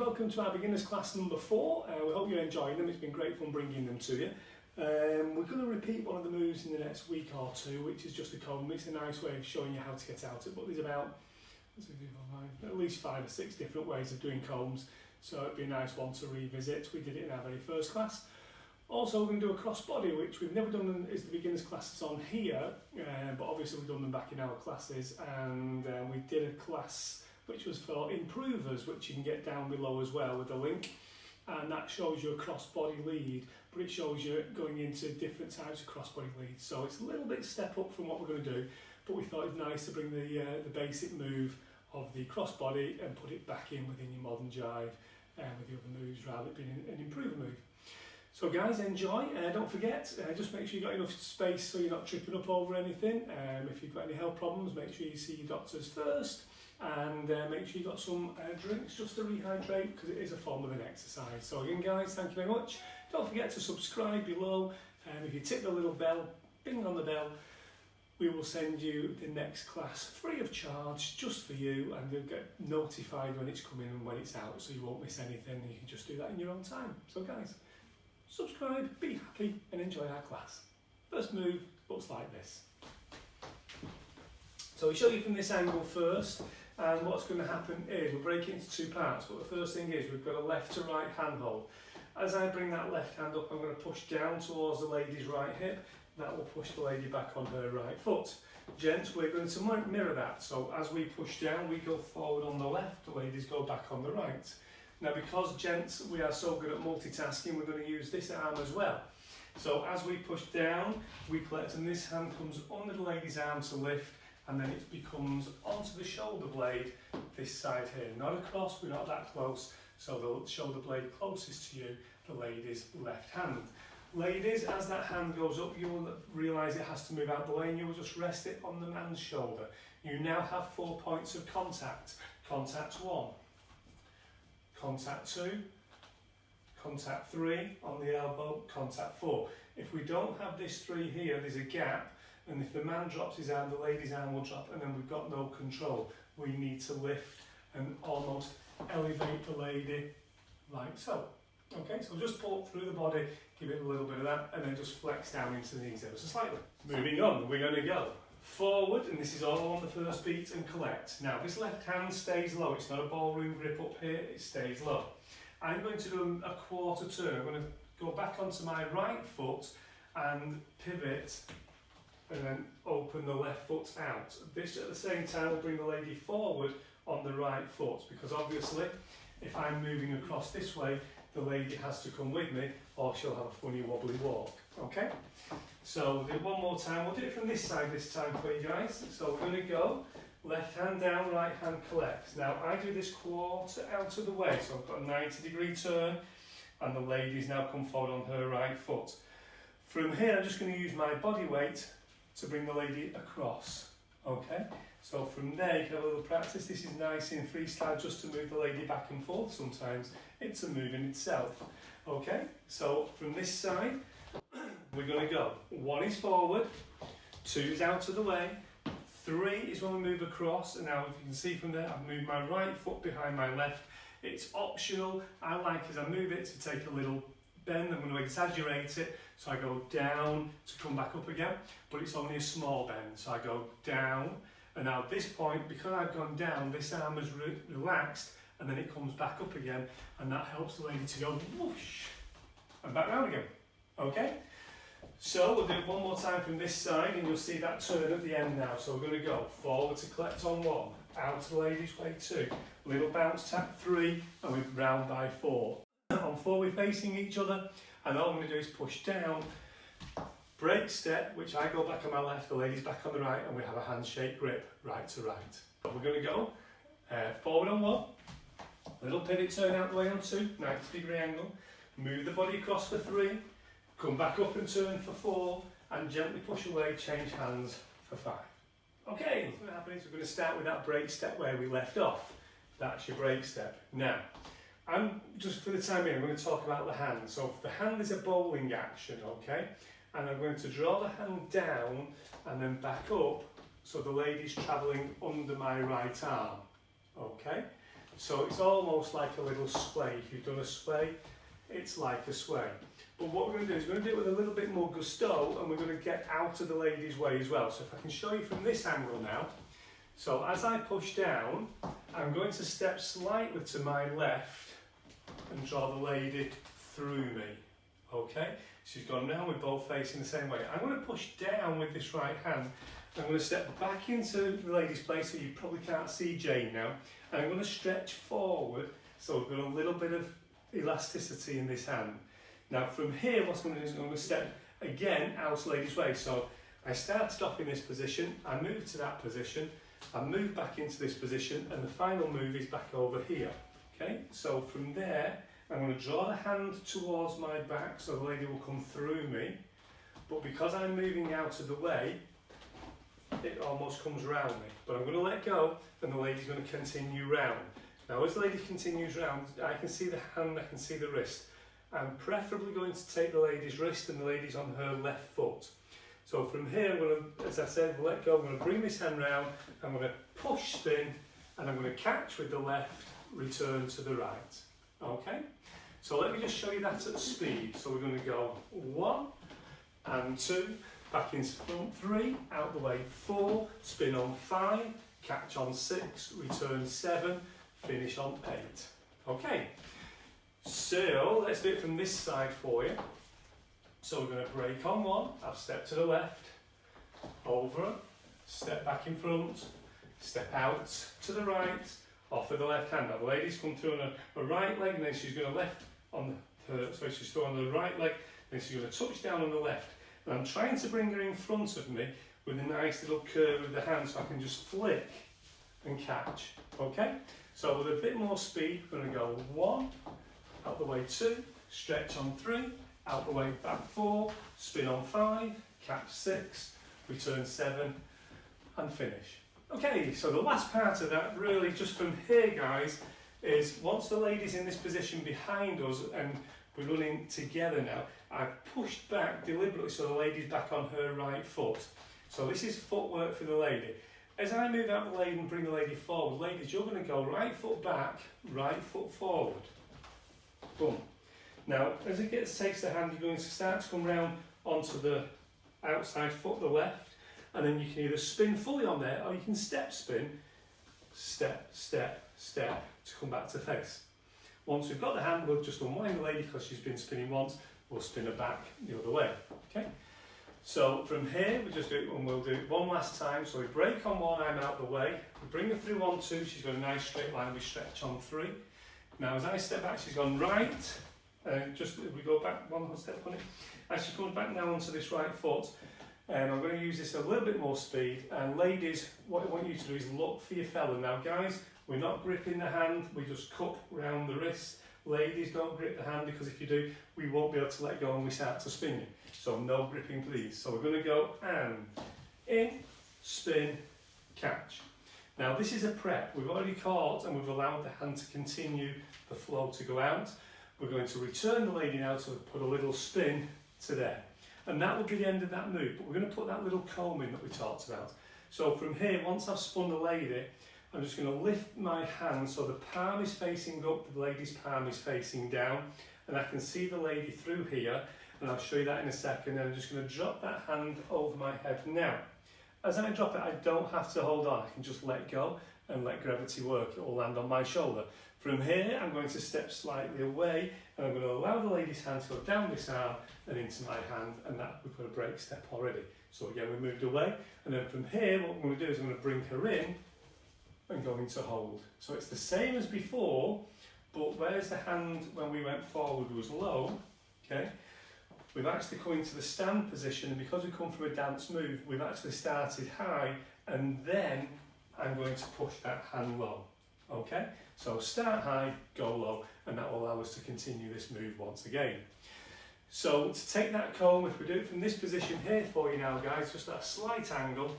welcome to our beginners class number 4. We hope you're enjoying them. It's been great fun bringing them to you. We're going to repeat one of the moves in the next week or two, which is just a comb. It's a nice way of showing you how to get out it, but there's about at least 5 or 6 different ways of doing combs, so it'd be a nice one to revisit. We did it in our very first class. Also, we're going to do a crossbody, which we've never done as the beginners classes on here, but obviously we've done them back in our classes, and we did a class which was for improvers, which you can get down below as well with a link, and that shows you a crossbody lead, but it shows you going into different types of crossbody leads, so it's a little bit step up from what we're going to do, but we thought it was nice to bring the basic move of the crossbody and put it back in within your modern jive with the other moves rather than being an improver move. So guys, enjoy. Don't forget, just make sure you've got enough space so you're not tripping up over anything. If you've got any health problems, make sure you see your doctors first, and make sure you've got some drinks just to rehydrate, because it is a form of an exercise. So again guys, thank you very much. Don't forget to subscribe below. If you tick the little bell, bing on the bell, we will send you the next class free of charge just for you, and you'll get notified when it's coming and when it's out, so you won't miss anything. You can just do that in your own time. So guys, subscribe, be happy, and enjoy our class. First move looks like this. So we show you from this angle first, and what's going to happen is we'll break it into 2 parts, but the first thing is we've got a left to right hand hold. As I bring that left hand up, I'm going to push down towards the lady's right hip. That will push the lady back on her right foot. Gents, we're going to mirror that. So as we push down, we go forward on the left, the ladies go back on the right. Now, because gents, we are so good at multitasking, we're going to use this arm as well. So as we push down, we collect, and this hand comes under the lady's arm to lift, and then it becomes onto the shoulder blade, this side here. Not across, we're not that close, so the shoulder blade closest to you, the lady's left hand. Ladies, as that hand goes up, you'll realise it has to move out the way, and you'll just rest it on the man's shoulder. You now have 4 points of contact. Contact 1. Contact 2, contact 3 on the elbow, contact 4. If we don't have this 3 here, there's a gap, and if the man drops his arm, the lady's arm will drop, and then we've got no control. We need to lift and almost elevate the lady like so. Okay, so just pull through the body, give it a little bit of that, and then just flex down into the knees ever so slightly. Moving on, we're going to go forward, and this is all on the first beat, and collect. Now this left hand stays low, it's not a ballroom grip up here, it stays low. I'm going to do a quarter turn. I'm going to go back onto my right foot and pivot, and then open the left foot out. This at the same time will bring the lady forward on the right foot, because obviously if I'm moving across this way, the lady has to come with me, or she'll have a funny wobbly walk. Okay? So we'll do it one more time. We'll do it from this side this time for you guys. So we're going to go left hand down, right hand collects. Now I do this quarter out of the way, so I've got a 90-degree turn, and the lady's now come forward on her right foot. From here, I'm just going to use my body weight to bring the lady across. Okay? So from there, you can have a little practice. This is nice in freestyle, just to move the lady back and forth. Sometimes it's a move in itself. Okay? So from this side, we're going to go. 1 is forward, 2 is out of the way, 3 is when we move across, and now if you can see from there, I've moved my right foot behind my left. It's optional. I like, as I move it, to take a little bend. I'm going to exaggerate it, so I go down to come back up again, but it's only a small bend, so I go down, and now at this point, because I've gone down, this arm is relaxed, and then it comes back up again, and that helps the lady to go whoosh, and back round again. Okay? So we'll do it one more time from this side, and you'll see that turn at the end now. So we're going to go forward to collect on 1, out to the lady's way 2, little bounce tap 3, and we're round by 4. On 4 we're facing each other, and all I'm going to do is push down, break step, which I go back on my left, the lady's back on the right, and we have a handshake grip, right to right. So we're going to go forward on 1, little pivot turn out the way on 2, 90-degree angle, move the body across for 3, come back up and turn for 4, and gently push away, change hands for 5. Okay, what's going to happen is we're going to start with that break step where we left off. That's your break step. Now, just for the time being, I'm going to talk about the hand. So the hand is a bowling action, okay? And I'm going to draw the hand down and then back up, so the lady's travelling under my right arm, okay? So it's almost like a little sway. If you've done a sway, it's like a sway. But what we're going to do is we're going to do it with a little bit more gusto, and we're going to get out of the lady's way as well. So if I can show you from this angle now. So as I push down, I'm going to step slightly to my left and draw the lady through me. Okay? She's gone now, we're both facing the same way. I'm going to push down with this right hand. I'm going to step back into the lady's place, so you probably can't see Jane now. And I'm going to stretch forward, so we've got a little bit of elasticity in this hand. Now from here, what I'm going to do is I'm going to step again out of the lady's way. So I started off in this position, I moved to that position, I move back into this position, and the final move is back over here. Okay, so from there, I'm going to draw the hand towards my back so the lady will come through me, but because I'm moving out of the way, it almost comes round me. But I'm going to let go, and the lady's going to continue round. Now as the lady continues round, I can see the hand, I can see the wrist. I'm preferably going to take the lady's wrist, and the lady's on her left foot. So from here, I'm going to, as I said, let go, I'm going to bring this hand round, I'm going to push spin, and I'm going to catch with the left, return to the right. Okay? So let me just show you that at speed. So we're going to go 1 and 2, back in front 3, out the way 4, spin on 5, catch on 6, return 7, finish on 8. Okay, so let's do it from this side for you. So we're going to break on 1, I've stepped to the left, over, step back in front, step out to the right, off with the left hand. Now the lady's come through on a right leg, and then she's going to left on her, so she's still on the right leg, then she's going to touch down on the left. And I'm trying to bring her in front of me with a nice little curve of the hand, so I can just flick and catch. Okay? So with a bit more speed, we're going to go 1, out the way 2, stretch on 3, out the way back 4, spin on 5, catch 6, return 7, and finish. Okay, so the last part of that, really just from here, guys, is once the lady's in this position behind us and we're running together now, I've pushed back deliberately so the lady's back on her right foot. So this is footwork for the lady. As I move out the lady and bring the lady forward, ladies, you're going to go right foot back, right foot forward. Boom. Now, as it takes the hand, you're going to start to come round onto the outside foot, the left, and then you can either spin fully on there, or you can step spin, step, step, step, to come back to face. Once we've got the hand, we'll just unwind the lady because she's been spinning once, we'll spin her back the other way. Okay? So from here, we just do it, and we'll do it one last time. So we break on 1, I'm out the way, we bring her through on 2, she's got a nice straight line, we stretch on 3. Now as I step back, she's gone right, just we go back one step on it, as she comes back now onto this right foot, and I'm going to use this a little bit more speed. And ladies, what I want you to do is look for your fella. Now guys, we're not gripping the hand, we just cup round the wrist. Ladies, don't grip the hand, because if you do, we won't be able to let go and we start to spin you. So no gripping please. So we're going to go and in, spin, catch. Now this is a prep. We've already caught and we've allowed the hand to continue the flow to go out. We're going to return the lady now to put a little spin to there. And that will be the end of that move, but we're going to put that little comb in that we talked about. So from here, once I've spun the lady, I'm just going to lift my hand so the palm is facing up, the lady's palm is facing down, and I can see the lady through here, and I'll show you that in a second. And I'm just going to drop that hand over my head. Now, as I drop it, I don't have to hold on, I can just let go and let gravity work. It will land on my shoulder. From here, I'm going to step slightly away, and I'm going to allow the lady's hand to go down this arm and into my hand, and that we've got a break step already. So again, we moved away, and then from here, what I'm going to do is I'm going to bring her in and go into hold. So it's the same as before, but whereas the hand when we went forward was low, okay, we've actually come into the stand position, and because we come from a dance move, we've actually started high, and then I'm going to push that hand low. Okay, so start high, go low, and that will allow us to continue this move once again. So to take that comb, if we do it from this position here for you now, guys, just at a slight angle.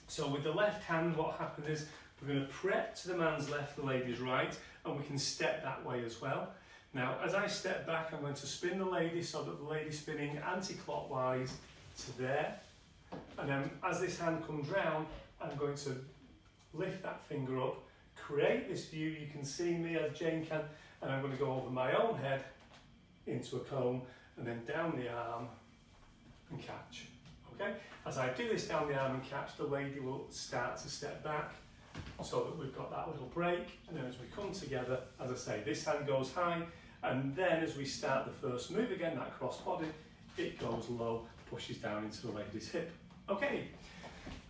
So with the left hand, what happens is we're going to prep to the man's left, the lady's right, and we can step that way as well. Now, as I step back, I'm going to spin the lady so that the lady's spinning anti-clockwise to there. And then as this hand comes round, I'm going to lift that finger up, create this view. You can see me as Jane can, and I'm going to go over my own head into a comb and then down the arm and catch. Okay? As I do this down the arm and catch, the lady will start to step back so that we've got that little break, and then as we come together, as I say, this hand goes high, and then as we start the first move again, that cross body, it goes low, pushes down into the lady's hip. Okay,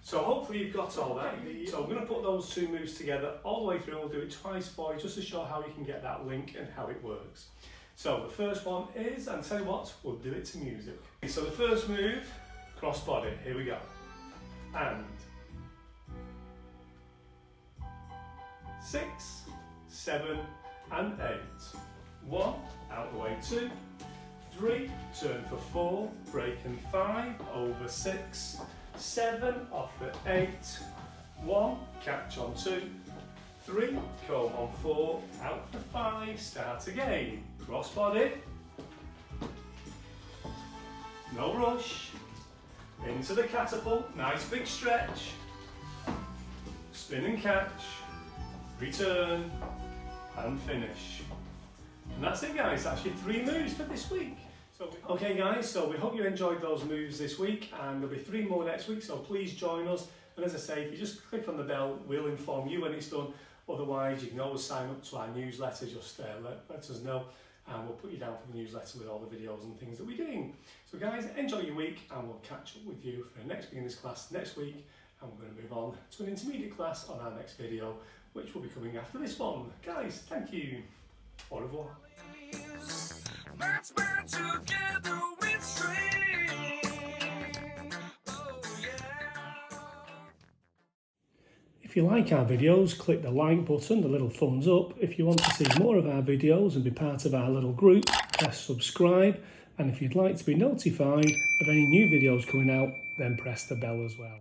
so hopefully you've got all that. So we're going to put those two moves together all the way through. We'll do it twice for you just to show how you can get that link and how it works. So the first one is, and tell you what, we'll do it to music. So the first move, cross body, here we go. And 6, 7 and 8. 1, out the way 2, 3, turn for 4, break and 5, over 6, 7, off at 8, 1, catch on 2, 3, comb on 4, out for 5, start again, cross body, no rush, into the catapult, nice big stretch, spin and catch, return and finish. And that's it guys, that's your 3 moves for this week. Okay guys, so we hope you enjoyed those moves this week, and there'll be 3 more next week, so please join us. And as I say, if you just click on the bell, we'll inform you when it's done. Otherwise, you can always sign up to our newsletter, just let us know, and we'll put you down for the newsletter with all the videos and things that we're doing. So guys, enjoy your week, and we'll catch up with you for the next beginners class next week, and we're going to move on to an intermediate class on our next video, which will be coming after this one. Guys, thank you. Au revoir. Together with strength. Oh, yeah. If you like our videos, click the like button, the little thumbs up. If you want to see more of our videos and be part of our little group, press subscribe. And if you'd like to be notified of any new videos coming out, then press the bell as well.